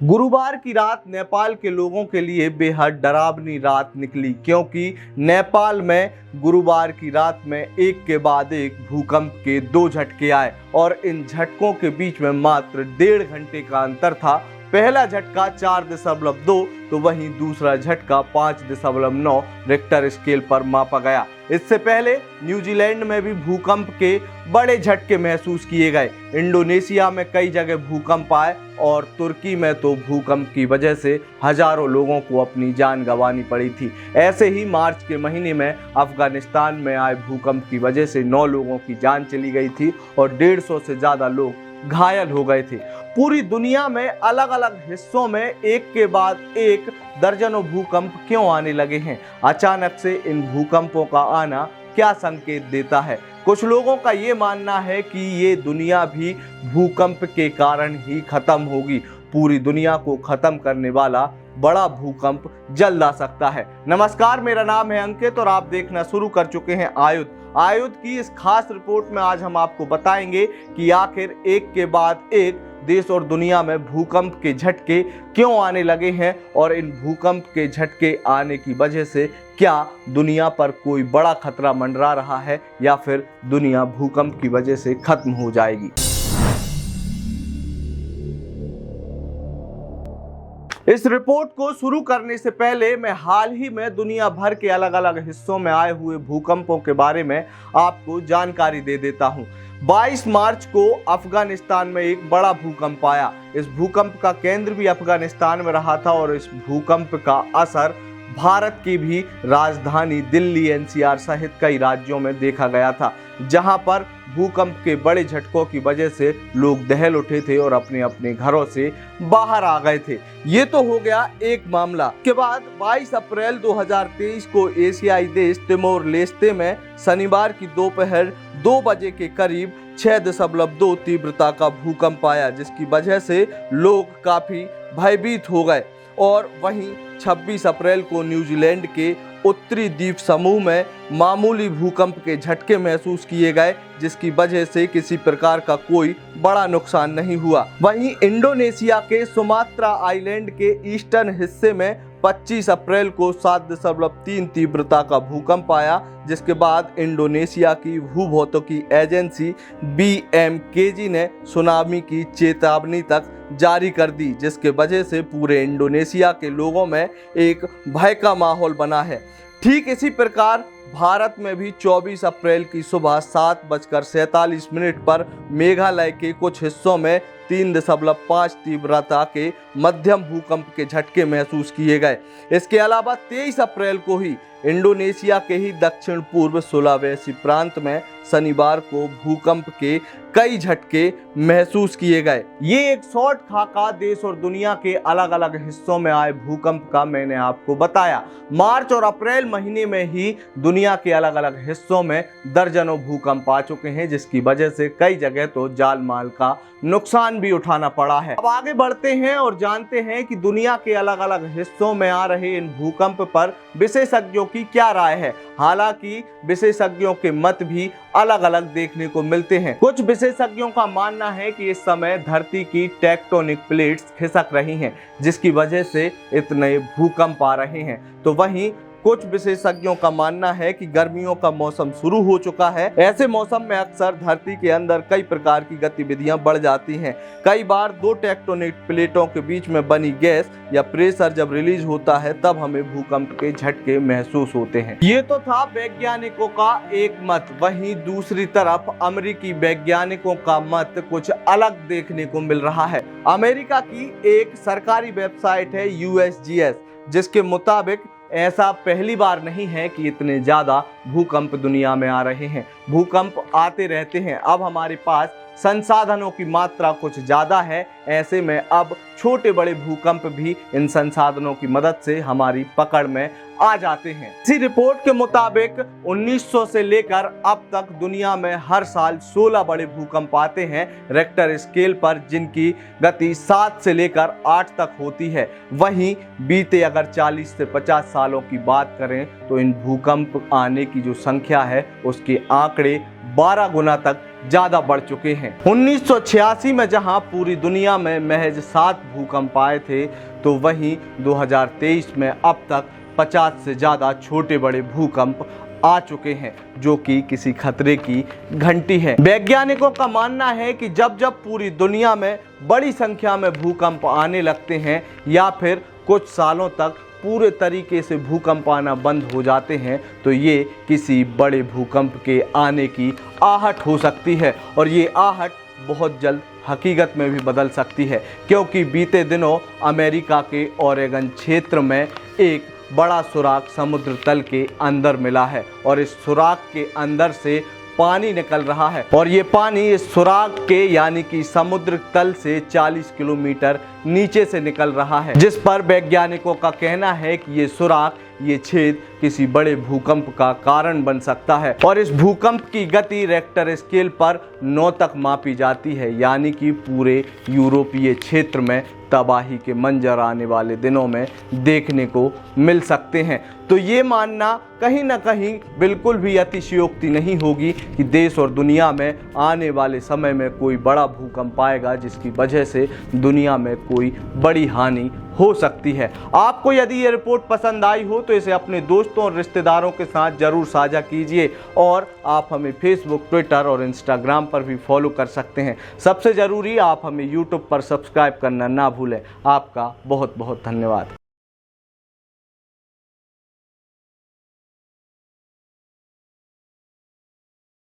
गुरुवार की रात नेपाल के लोगों के लिए बेहद डरावनी रात निकली, क्योंकि नेपाल में गुरुवार की रात में एक के बाद एक भूकंप के 2 झटके आए और इन झटकों के बीच में मात्र 1.5 घंटे का अंतर था। पहला झटका 4.2 तो वहीं दूसरा झटका 5.9 रिक्टर स्केल पर मापा गया। इससे पहले न्यूजीलैंड में भी भूकंप के बड़े झटके महसूस किए गए। इंडोनेशिया में कई जगह भूकंप आए और तुर्की में तो भूकंप की वजह से हजारों लोगों को अपनी जान गंवानी पड़ी थी। ऐसे ही मार्च के महीने में अफगानिस्तान में आए भूकंप की वजह से 9 लोगों की जान चली गई थी और 150 से ज्यादा लोग घायल हो गए थे। पूरी दुनिया में अलग अलग हिस्सों में एक के बाद एक दर्जनों भूकंप क्यों आने लगे हैं? अचानक से इन भूकंपों का आना क्या संकेत देता है? कुछ लोगों का ये मानना है कि ये दुनिया भी भूकंप के कारण ही खत्म होगी। पूरी दुनिया को खत्म करने वाला बड़ा भूकंप जल्द आ सकता है। नमस्कार, मेरा नाम है अंकित और आप देखना शुरू कर चुके हैं आयुध की इस खास रिपोर्ट में आज हम आपको बताएंगे कि आखिर एक के बाद एक देश और दुनिया में भूकंप के झटके क्यों आने लगे हैं और इन भूकंप के झटके आने की वजह से क्या दुनिया पर कोई बड़ा खतरा मंडरा रहा है या फिर दुनिया भूकंप की वजह से खत्म हो जाएगी। इस रिपोर्ट को शुरू करने से पहले मैं हाल ही में दुनिया भर के अलग अलग हिस्सों में आए हुए भूकंपों के बारे में आपको जानकारी दे देता हूं। 22 मार्च को अफगानिस्तान में एक बड़ा भूकंप आया। इस भूकंप का केंद्र भी अफगानिस्तान में रहा था और इस भूकंप का असर भारत की भी राजधानी दिल्ली एनसीआर सहित कई राज्यों में देखा गया था, जहां पर भूकंप के बड़े झटकों की वजह से लोग दहल उठे थे और अपने अपने घरों से बाहर आ गए थे। ये तो हो गया एक मामला। के बाद 22 अप्रैल 2023 को एशियाई देश तिमोर लेस्ते में शनिवार की दोपहर 2 बजे के करीब 6.2 तीव्रता का भूकंप आया, जिसकी वजह से लोग काफी भयभीत हो गए। और वहीं 26 अप्रैल को न्यूजीलैंड के उत्तरी द्वीप समूह में मामूली भूकंप के झटके महसूस किए गए, जिसकी वजह से किसी प्रकार का कोई बड़ा नुकसान नहीं हुआ। वहीं इंडोनेशिया के सुमात्रा आइलैंड के ईस्टर्न हिस्से में 25 अप्रैल को 7.3 तीव्रता का भूकंप आया, जिसके बाद इंडोनेशिया की भूभौतिकी एजेंसी BMKG ने सुनामी की चेतावनी तक जारी कर दी, जिसके वजह से पूरे इंडोनेशिया के लोगों में एक भय का माहौल बना है। ठीक इसी प्रकार भारत में भी 24 अप्रैल की सुबह 7:47 पर मेघालय के कुछ हिस्सों में 3.5 तीव्रता के मध्यम भूकंप के झटके महसूस किए गए। इसके अलावा 23 अप्रैल को ही इंडोनेशिया के ही दक्षिण पूर्व सुलावेसी प्रांत में शनिवार को भूकंप के कई झटके महसूस किए गए। ये एक शॉर्ट खाका देश और दुनिया के अलग अलग हिस्सों में आए भूकंप का मैंने आपको बताया। मार्च और अप्रैल महीने में ही दुनिया के अलग अलग हिस्सों में दर्जनों भूकंप आ चुके हैं, जिसकी वजह से कई जगह तो जान माल का नुकसान भी उठाना पड़ा है। अब आगे बढ़ते हैं और जानते हैं कि दुनिया के अलग अलग हिस्सों में आ रहे इन भूकंप पर विशेषज्ञों की क्या राय है। हालांकि विशेषज्ञों के मत भी अलग अलग देखने को मिलते हैं। कुछ विशेषज्ञों का मानना है कि इस समय धरती की टेक्टोनिक प्लेट्स खिसक रही हैं, जिसकी वजह से इतने भूकंप आ रहे हैं। तो वहीं कुछ विशेषज्ञों का मानना है कि गर्मियों का मौसम शुरू हो चुका है। ऐसे मौसम में अक्सर धरती के अंदर कई प्रकार की गतिविधियां बढ़ जाती हैं। कई बार 2 टेक्टोनिक प्लेटों के बीच में बनी गैस या प्रेशर जब रिलीज होता है, तब हमें भूकंप के झटके महसूस होते हैं। ये तो था वैज्ञानिकों का एक मत। वहीं दूसरी तरफ अमेरिकी वैज्ञानिकों का मत कुछ अलग देखने को मिल रहा है। अमेरिका की एक सरकारी वेबसाइट है USGS, जिसके मुताबिक ऐसा पहली बार नहीं है कि इतने ज्यादा भूकंप दुनिया में आ रहे हैं। भूकंप आते रहते हैं। अब हमारे पास संसाधनों की मात्रा कुछ ज्यादा है। ऐसे में अब छोटे बड़े भूकंप भी इन संसाधनों की मदद से हमारी पकड़ में आ जाते हैं। इसी रिपोर्ट के मुताबिक 1900 से लेकर अब तक दुनिया में हर साल 16 बड़े भूकंप आते हैं रेक्टर स्केल पर, जिनकी गति 7 से लेकर 8 तक होती है। वहीं बीते अगर 40 से 50 सालों की बात करें तो इन भूकंप आने की जो संख्या है उसके आंकड़े 12 गुना तक ज्यादा बढ़ चुके हैं। 1986 में जहां पूरी दुनिया में महज 7 भूकंप आए थे, तो वहीं 2023 में अब तक 50 से ज्यादा छोटे बड़े भूकंप आ चुके हैं, जो कि किसी खतरे की घंटी है। वैज्ञानिकों का मानना है कि जब जब पूरी दुनिया में बड़ी संख्या में भूकंप आने लगते हैं या फिर कुछ सालों तक पूरे तरीके से भूकंप आना बंद हो जाते हैं, तो ये किसी बड़े भूकंप के आने की आहट हो सकती है। और ये आहट बहुत जल्द हकीकत में भी बदल सकती है, क्योंकि बीते दिनों अमेरिका के ओरेगन क्षेत्र में एक बड़ा सुराग समुद्र तल के अंदर मिला है और इस सुराग के अंदर से पानी निकल रहा है और ये पानी इस सुराग के यानी कि समुद्र तल से 40 किलोमीटर नीचे से निकल रहा है, जिस पर वैज्ञानिकों का कहना है कि ये सुराग, ये छेद किसी बड़े भूकंप का कारण बन सकता है। और इस भूकंप की गति रेक्टर स्केल पर 9 तक मापी जाती है, यानी कि पूरे यूरोपीय क्षेत्र में तबाही के मंजर आने वाले दिनों में देखने को मिल सकते हैं। तो ये मानना कहीं ना कहीं बिल्कुल भी अतिशयोक्ति नहीं होगी कि देश और दुनिया में आने वाले समय में कोई बड़ा भूकंप आएगा, जिसकी वजह से दुनिया में कोई बड़ी हानि हो सकती है। आपको यदि ये रिपोर्ट पसंद आई हो तो इसे अपने दोस्तों और रिश्तेदारों के साथ जरूर साझा कीजिए और आप हमें फेसबुक, ट्विटर और इंस्टाग्राम पर भी फॉलो कर सकते हैं। सबसे ज़रूरी, आप हमें यूट्यूब पर सब्सक्राइब करना ना भूलें। आपका बहुत बहुत धन्यवाद।